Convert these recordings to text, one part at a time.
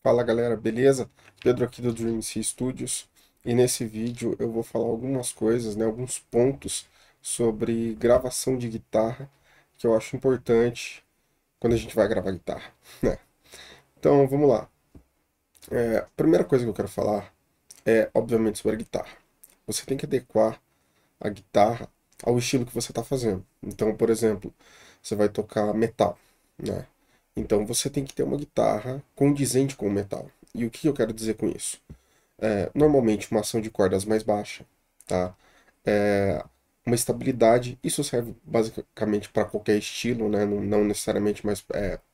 Fala galera, beleza? Pedro aqui do Dream C Studios e nesse vídeo eu vou falar algumas coisas, né, alguns pontos sobre gravação de guitarra que eu acho importante quando a gente vai gravar guitarra, né? Então vamos lá. A primeira coisa que eu quero falar é, obviamente, sobre a guitarra. Você tem que adequar a guitarra ao estilo que você está fazendo. Então, por exemplo, você vai tocar metal, né? Então você tem que ter uma guitarra condizente com o metal. E o que eu quero dizer com isso? Normalmente uma ação de cordas mais baixa, tá? É, uma estabilidade, isso serve basicamente para qualquer estilo, né? Não necessariamente mais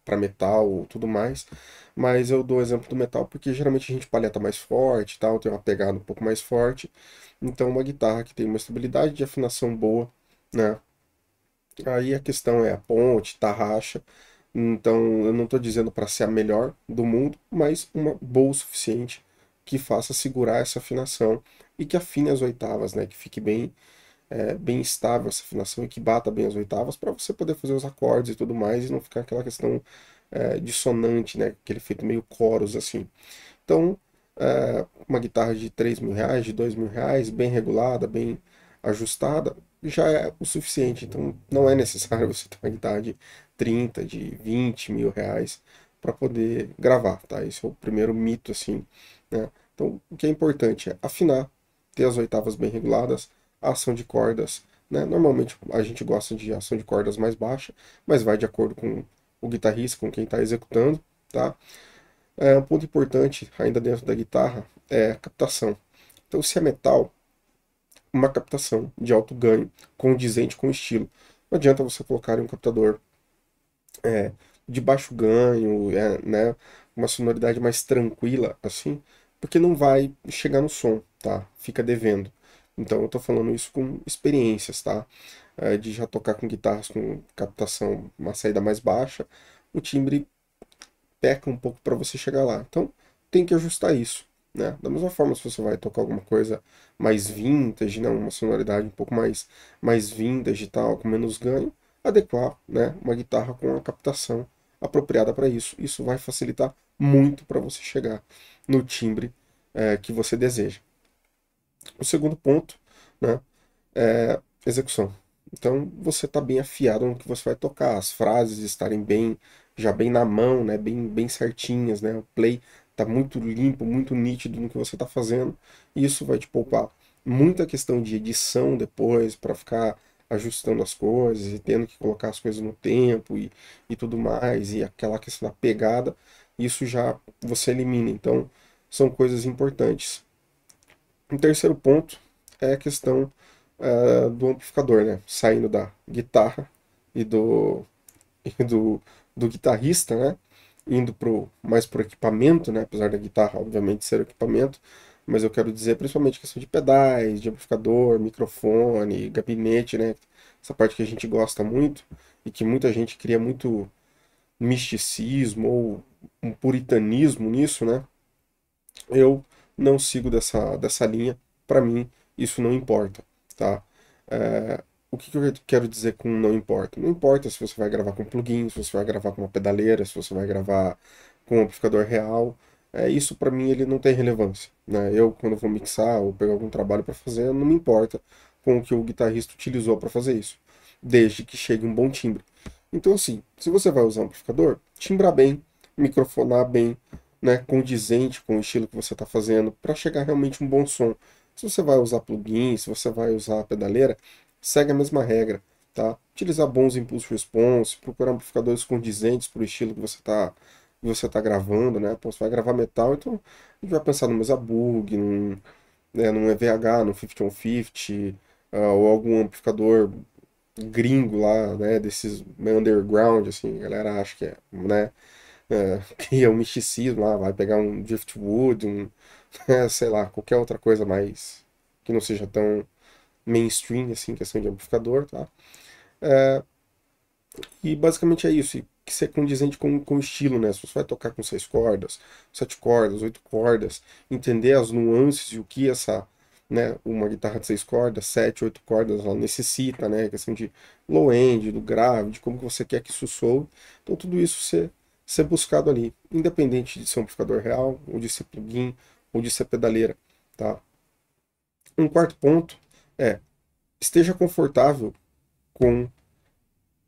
para metal ou tudo mais, mas eu dou o exemplo do metal porque geralmente a gente palheta mais forte, tal, tem uma pegada um pouco mais forte, então uma guitarra que tem uma estabilidade de afinação boa, né? Aí a questão é a ponte, tarraxa, então eu não estou dizendo para ser a melhor do mundo, mas uma boa o suficiente que faça segurar essa afinação e que afine as oitavas, né? Que fique bem estável essa afinação e que bata bem as oitavas para você poder fazer os acordes e tudo mais e não ficar aquela questão dissonante, né? Aquele efeito meio coros assim. Então, uma guitarra de R$ 3.000, de R$ 2.000, bem regulada, bem ajustada, já é o suficiente. Então, não é necessário você ter uma guitarra de 30, de R$ 20.000 para poder gravar, tá? Esse é o primeiro mito, assim, né? Então, o que é importante é afinar, ter as oitavas bem reguladas, a ação de cordas, né? Normalmente a gente gosta de ação de cordas mais baixa, mas vai de acordo com o guitarrista, com quem está executando, tá? Um ponto importante, ainda dentro da guitarra, é a captação. Então, se é metal, uma captação de alto ganho, condizente com o estilo. Não adianta você colocar um captador é, de baixo ganho, né, uma sonoridade mais tranquila, assim, porque não vai chegar no som, tá? Fica devendo. Então, eu tô falando isso com experiências, tá? De já tocar com guitarras com captação, uma saída mais baixa, o timbre peca um pouco para você chegar lá. Então, tem que ajustar isso, né? Da mesma forma, se você vai tocar alguma coisa mais vintage, né? Uma sonoridade um pouco mais vintage e tal, com menos ganho, adequar, né? Uma guitarra com a captação apropriada para isso. Isso vai facilitar muito para você chegar no timbre que você deseja. O segundo ponto, né? É execução. Então você está bem afiado no que você vai tocar, as frases estarem já bem na mão, né, bem certinhas, né, o play está muito limpo, muito nítido no que você está fazendo, e isso vai te poupar muita questão de edição depois, para ficar ajustando as coisas e tendo que colocar as coisas no tempo e tudo mais, e aquela questão da pegada, isso já você elimina. Então são coisas importantes. Um terceiro ponto é a questão do amplificador, né? Saindo da guitarra e e do, do guitarrista, né? Indo mais pro equipamento, né? Apesar da guitarra, obviamente, ser o equipamento, mas eu quero dizer principalmente questão de pedais, de amplificador, microfone, gabinete, né? Essa parte que a gente gosta muito e que muita gente cria muito misticismo ou um puritanismo nisso, né? Eu não sigo dessa linha. Para mim, isso não importa, tá? O que eu quero dizer com não importa? Não importa se você vai gravar com plugin, se você vai gravar com uma pedaleira, se você vai gravar com um amplificador real. Isso para mim ele não tem relevância, né? Eu quando vou mixar ou pegar algum trabalho para fazer, não me importa com o que o guitarrista utilizou para fazer isso, desde que chegue um bom timbre. Então assim, se você vai usar um amplificador, timbrar bem, microfonar bem, né, condizente com o estilo que você está fazendo, para chegar realmente um bom som. Se você vai usar plugin, se você vai usar a pedaleira, segue a mesma regra, tá? Utilizar bons impulse response, procurar amplificadores condizentes para o estilo que você tá gravando, né? Pô, você vai gravar metal, então a gente vai pensar no Mesa Bug, num EVH, no 5150, ou algum amplificador gringo lá, né? Desses meio underground, assim, a galera acha que é, né? Que é um misticismo lá, vai pegar um Driftwood, sei lá, qualquer outra coisa mais que não seja tão mainstream, assim, questão de amplificador, tá? E basicamente é isso, e que ser condizente com o estilo, né? Se você vai tocar com 6 cordas, 7 cordas, 8 cordas, entender as nuances e o que né, uma guitarra de 6 cordas, 7, 8 cordas, ela necessita, né? Questão de low end, do grave, de como que você quer que isso soe. Então tudo isso você ser buscado ali, independente de ser um amplificador real, ou de ser plugin, ou de ser pedaleira, tá? Um quarto ponto é, esteja confortável com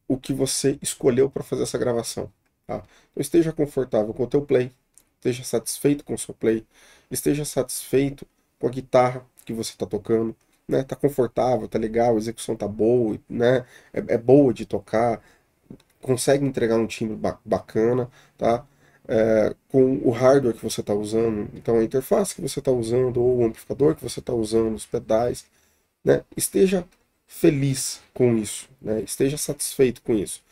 o que você escolheu para fazer essa gravação, tá? Então esteja confortável com o teu play, esteja satisfeito com o seu play, esteja satisfeito com a guitarra que você está tocando, né? Tá confortável, tá legal, a execução tá boa, né? É boa de tocar, consegue entregar um timbre bacana, tá? Com o hardware que você está usando, então a interface que você está usando, ou o amplificador que você está usando, os pedais, né? Esteja feliz com isso, né? Esteja satisfeito com isso.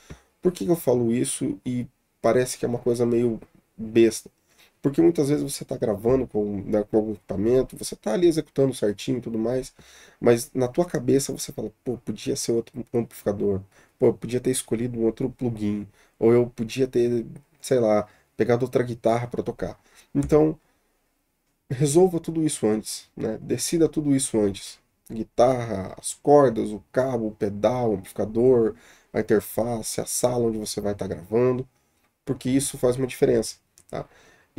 Por que eu falo isso e parece que é uma coisa meio besta? Porque muitas vezes você está gravando com, né, com algum equipamento, você está ali executando certinho e tudo mais, mas na tua cabeça você fala, pô, podia ser outro amplificador, pô, eu podia ter escolhido um outro plugin, ou eu podia ter, sei lá, pegado outra guitarra para tocar. Então, resolva tudo isso antes, né? Decida tudo isso antes. Guitarra, as cordas, o cabo, o pedal, o amplificador, a interface, a sala onde você vai estar gravando, porque isso faz uma diferença, tá?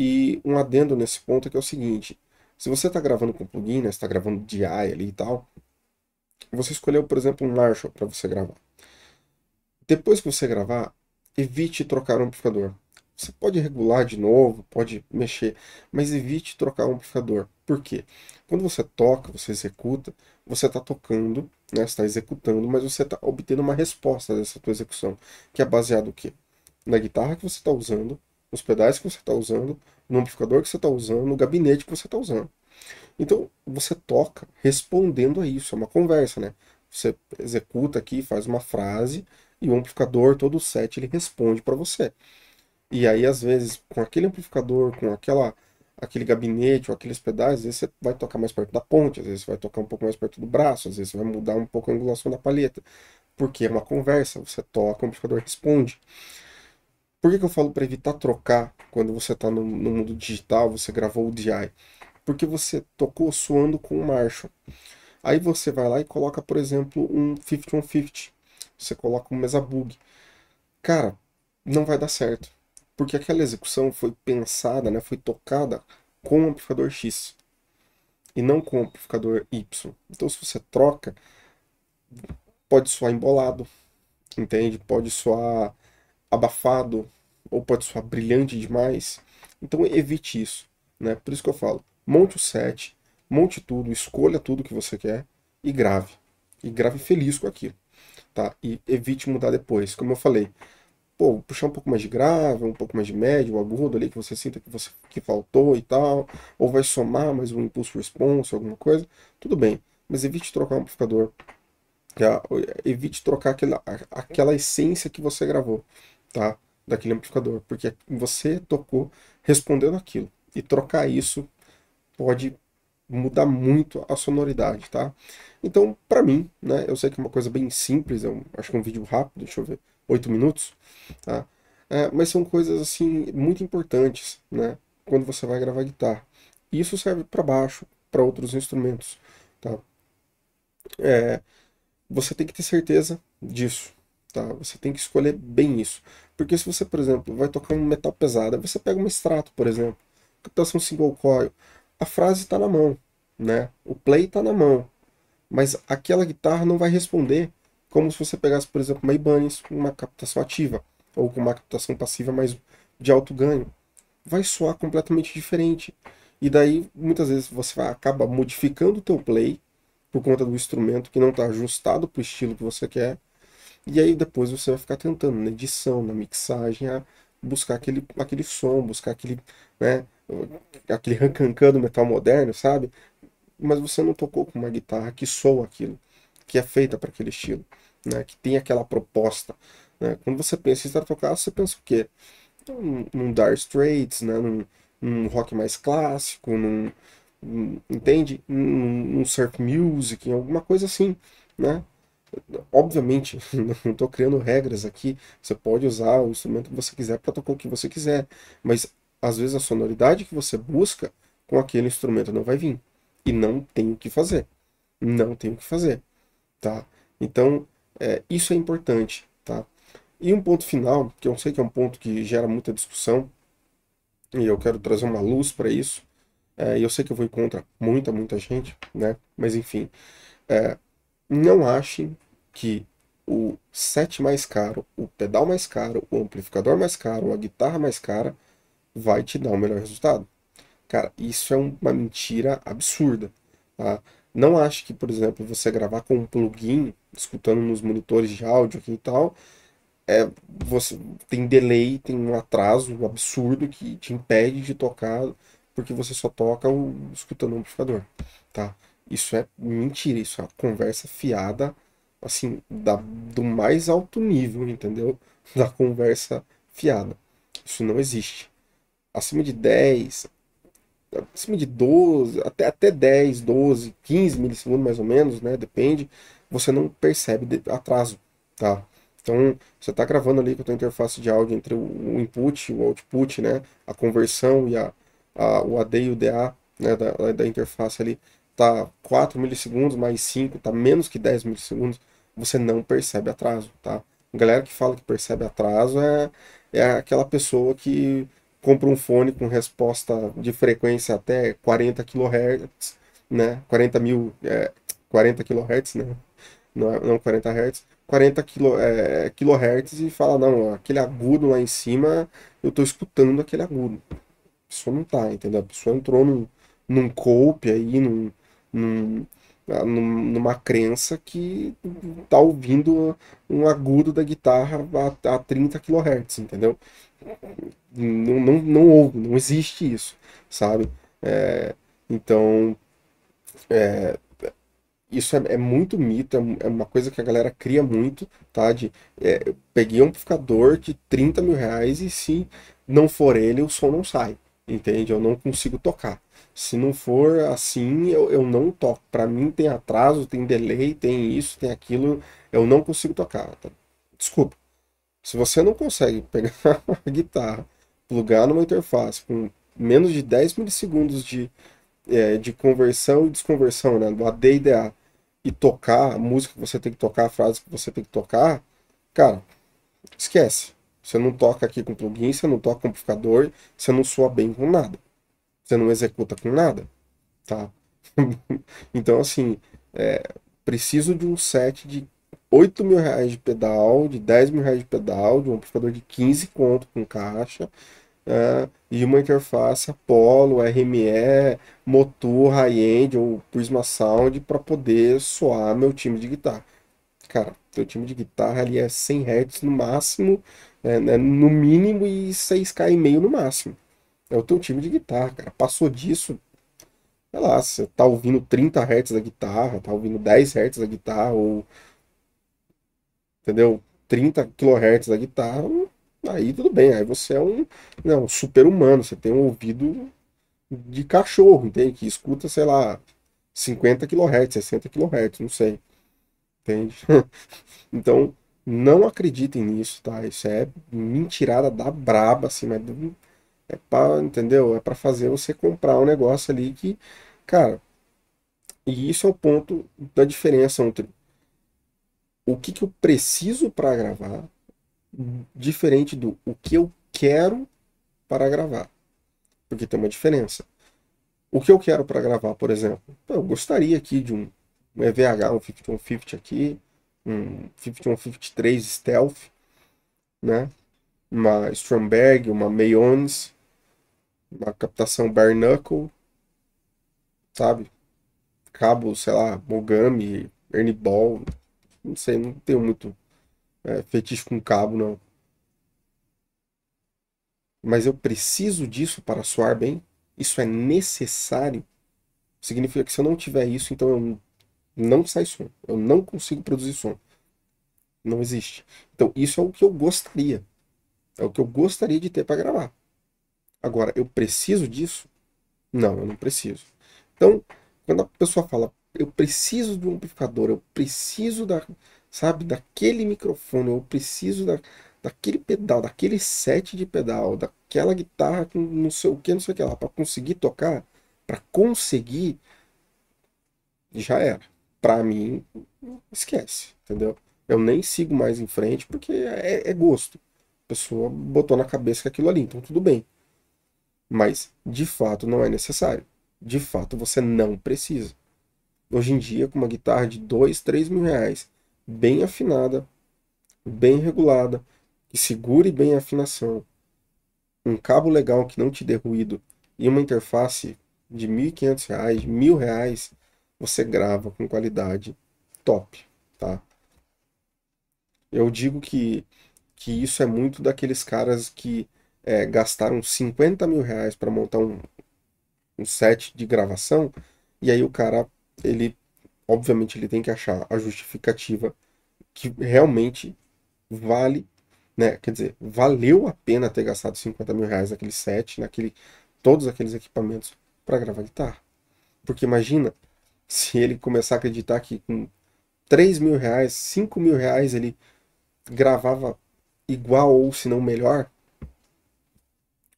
E um adendo nesse ponto é que é o seguinte, se você está gravando com plugin, né, você está gravando DI ali e tal, você escolheu, por exemplo, um Marshall para você gravar. Depois que você gravar, evite trocar o amplificador. Você pode regular de novo, pode mexer, mas evite trocar o amplificador. Por quê? Quando você toca, você executa, você está tocando, né, está executando, mas você está obtendo uma resposta dessa tua execução, que é baseado no quê? Na guitarra que você está usando, nos pedais que você está usando, no amplificador que você está usando, no gabinete que você está usando. Então, você toca respondendo a isso, é uma conversa, né? Você executa aqui, faz uma frase, e o amplificador, todo o set, ele responde para você. E aí, às vezes, com aquele amplificador, com aquele gabinete ou aqueles pedais, às vezes você vai tocar mais perto da ponte, às vezes você vai tocar um pouco mais perto do braço, às vezes você vai mudar um pouco a angulação da palheta. Porque é uma conversa, você toca, o amplificador responde. Por que que eu falo para evitar trocar quando você está no mundo digital, você gravou o DI? Porque você tocou suando com o Marshall. Aí você vai lá e coloca, por exemplo, um 5150. Você coloca um Mesa Bug. Cara, não vai dar certo. Porque aquela execução foi pensada, né, foi tocada com o amplificador X e não com o amplificador Y. Então, se você troca, pode soar embolado, entende? Pode soar abafado ou pode soar brilhante demais. Então, evite isso, né? Por isso que eu falo, monte o set, monte tudo, escolha tudo que você quer e grave. E grave feliz com aquilo, tá? E evite mudar depois. Como eu falei, pô, puxar um pouco mais de grave, um pouco mais de médio, agudo ali, que você sinta que faltou e tal, ou vai somar mais um impulso response, alguma coisa, tudo bem. Mas evite trocar o amplificador, tá? Evite trocar aquela essência que você gravou, tá? Daquele amplificador, porque você tocou respondendo aquilo. E trocar isso pode mudar muito a sonoridade, tá? Então, pra mim, né, eu sei que é uma coisa bem simples, acho que é um vídeo rápido, deixa eu ver, 8 minutos, tá? Mas são coisas, assim, muito importantes, né, quando você vai gravar guitarra. E isso serve para baixo, para outros instrumentos, tá? Você tem que ter certeza disso, tá? Você tem que escolher bem isso. Porque se você, por exemplo, vai tocar um metal pesado, aí você pega um extrato, por exemplo, captação single coil, a frase está na mão, né? O play está na mão, mas aquela guitarra não vai responder como se você pegasse, por exemplo, uma Ibanez com uma captação ativa ou com uma captação passiva mais de alto ganho. Vai soar completamente diferente. E daí, muitas vezes, você vai acaba modificando o teu play por conta do instrumento que não está ajustado para o estilo que você quer. E aí depois você vai ficar tentando na edição, na mixagem, a buscar aquele som, buscar aquele, né, aquele rancancan do metal moderno, sabe? Mas você não tocou com uma guitarra que soa aquilo, que é feita para aquele estilo, né? Que tem aquela proposta, né? Quando você pensa em Stratocaster, você pensa o quê? Num Dire Straits, né? Num rock mais clássico, entende? Num surf music, em alguma coisa assim, né? Obviamente, não estou criando regras aqui. Você pode usar o instrumento que você quiser para tocar o que você quiser, mas às vezes a sonoridade que você busca com aquele instrumento não vai vir. E não tem o que fazer. Não tem o que fazer, tá? Então, isso é importante, tá? E um ponto final, que eu sei que é um ponto que gera muita discussão, e eu quero trazer uma luz para isso, e eu sei que eu vou ir contra muita gente, né? Mas enfim, não achem que o set mais caro, o pedal mais caro, o amplificador mais caro, a guitarra mais cara vai te dar o melhor resultado. Cara, isso é uma mentira absurda, tá? Não acho que, por exemplo, você gravar com um plugin, escutando nos monitores de áudio aqui e tal, você tem delay, tem um atraso absurdo que te impede de tocar porque você só toca escutando o amplificador, tá? Isso é mentira, isso é uma conversa fiada, assim, do mais alto nível, entendeu? Da conversa fiada. Isso não existe. Acima de 10 acima de 12 até 10, 12, 15 milissegundos mais ou menos, né? Depende, você não percebe atraso, tá? Então, você está gravando ali com a tua interface de áudio entre o input e o output, né? A conversão e o AD e o DA, né? Da interface ali, tá 4 milissegundos mais 5 tá menos que 10 milissegundos, você não percebe atraso, tá? A galera que fala que percebe atraso é aquela pessoa que compra um fone com resposta de frequência até 40 kHz, né? 40 mil, 40 kHz, né? Não 40 Hz. 40 kHz e fala, não, aquele agudo lá em cima, eu tô escutando aquele agudo. A pessoa não tá, entendeu? A pessoa entrou num cope aí, num, numa crença que tá ouvindo um agudo da guitarra a 30 kHz, entendeu? Não houve, não existe isso, sabe? É, então, isso é muito mito, é uma coisa que a galera cria muito, tá? Eu peguei um amplificador de 30 mil reais e se não for ele, o som não sai, entende? Eu não consigo tocar. Se não for assim, eu não toco. Pra mim tem atraso, tem delay, tem isso, tem aquilo, eu não consigo tocar, tá? Desculpa. Se você não consegue pegar a guitarra, plugar numa interface com menos de 10 milissegundos de conversão e desconversão, né, do AD e DA, e tocar a música que você tem que tocar, a frase que você tem que tocar, cara, esquece. Você não toca aqui com plugin, você não toca com amplificador, você não soa bem com nada. Você não executa com nada, tá? Então, assim, preciso de um set de 8 mil reais de pedal, de 10 mil reais de pedal, de um amplificador de 15 conto com caixa, e uma interface Apollo, RME, Motu, High-End ou Prisma Sound para poder soar meu time de guitarra. Cara, teu time de guitarra ali é 100 Hz no máximo, né, no mínimo e 6K e meio no máximo. É o teu time de guitarra, cara. Passou disso, sei lá, você tá ouvindo 30 Hz da guitarra, tá ouvindo 10 Hz da guitarra, ou, entendeu? 30 kHz da guitarra, aí tudo bem, aí você é um super-humano, você tem um ouvido de cachorro, entende? Que escuta, sei lá, 50 kHz, 60 kHz, não sei, entende? Então, não acreditem nisso, tá? Isso é mentirada da braba, assim, mas é pra, entendeu? É pra fazer você comprar um negócio ali que, cara, e isso é o ponto da diferença entre o que que eu preciso para gravar, diferente do o que eu quero para gravar, porque tem uma diferença. O que eu quero para gravar, por exemplo? Pô, eu gostaria aqui de um EVH, um 5150 aqui, um 5153 Stealth, né? Uma Stromberg, uma Mayonnaise, uma captação bare knuckle, sabe? Cabo, sei lá, Mogami, Ernie Ball, não sei, não tenho muito fetiche com cabo, não. Mas eu preciso disso para soar bem? Isso é necessário? Significa que se eu não tiver isso, então eu não sai som. Eu não consigo produzir som. Não existe. Então, isso é o que eu gostaria. É o que eu gostaria de ter para gravar. Agora, eu preciso disso? Não, eu não preciso. Então, quando a pessoa fala, eu preciso de um amplificador, eu preciso sabe, daquele microfone, eu preciso daquele pedal, daquele set de pedal, daquela guitarra com não sei o que, não sei o que lá, para conseguir tocar, para conseguir, já era. Para mim, esquece, entendeu? Eu nem sigo mais em frente porque é gosto. A pessoa botou na cabeça que aquilo ali, então tudo bem. Mas, de fato, não é necessário. De fato, você não precisa. Hoje em dia, com uma guitarra de 2, 3 mil reais, bem afinada, bem regulada, que segure bem a afinação, um cabo legal que não te dê ruído e uma interface de R$ 1.500, R$ 1.000, você grava com qualidade top, tá? Eu digo que isso é muito daqueles caras que gastaram R$ 50.000 para montar um set de gravação, e aí o cara, ele, obviamente, ele tem que achar a justificativa que realmente vale, né? Quer dizer, valeu a pena ter gastado R$ 50.000 naquele set, todos aqueles equipamentos para gravar guitarra. Porque imagina se ele começar a acreditar que com R$ 3.000, R$ 5.000 ele gravava igual ou se não melhor,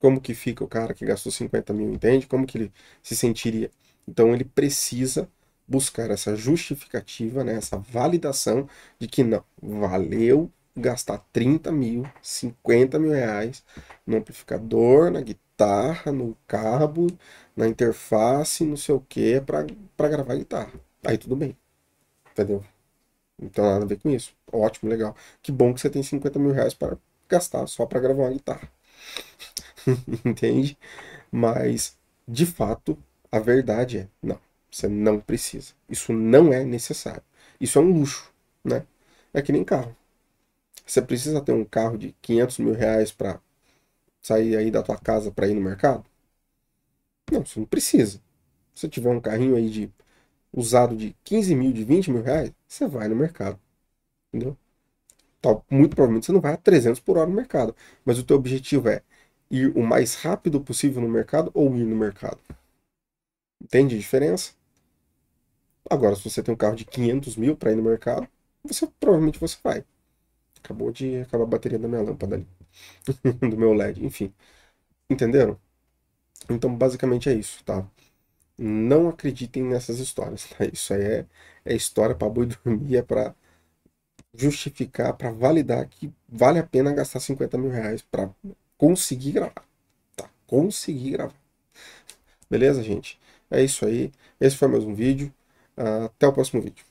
como que fica o cara que gastou 50 mil, entende? Como que ele se sentiria? Então ele precisa buscar essa justificativa, né, essa validação de que não, valeu gastar 30 mil, R$ 50.000 no amplificador, na guitarra, no cabo, na interface, não sei o que, para gravar guitarra. Aí tudo bem, entendeu? Não tem nada a ver com isso. Ótimo, legal. Que bom que você tem R$ 50.000 para gastar só para gravar uma guitarra. Entende? Mas, de fato, a verdade é, não, você não precisa. Isso não é necessário. Isso é um luxo, né? É que nem carro. Você precisa ter um carro de R$ 500.000 para sair aí da tua casa para ir no mercado? Não, você não precisa. Se tiver um carrinho aí de usado de 15 mil, de R$ 20.000, você vai no mercado, entendeu? Muito provavelmente você não vai a 300 por hora no mercado, mas o teu objetivo é ir o mais rápido possível no mercado ou ir no mercado. Entende a diferença? Agora, se você tem um carro de 500 mil para ir no mercado, provavelmente você vai. Acabou de acabar a bateria da minha lâmpada ali, do meu LED, enfim. Entenderam? Então, basicamente é isso, tá? Não acreditem nessas histórias, tá? Isso aí é história para boi dormir, é para justificar, para validar que vale a pena gastar R$ 50.000 para conseguir gravar, tá? Conseguir gravar. Beleza, gente? É isso aí. Esse foi mais um vídeo. Até o próximo vídeo.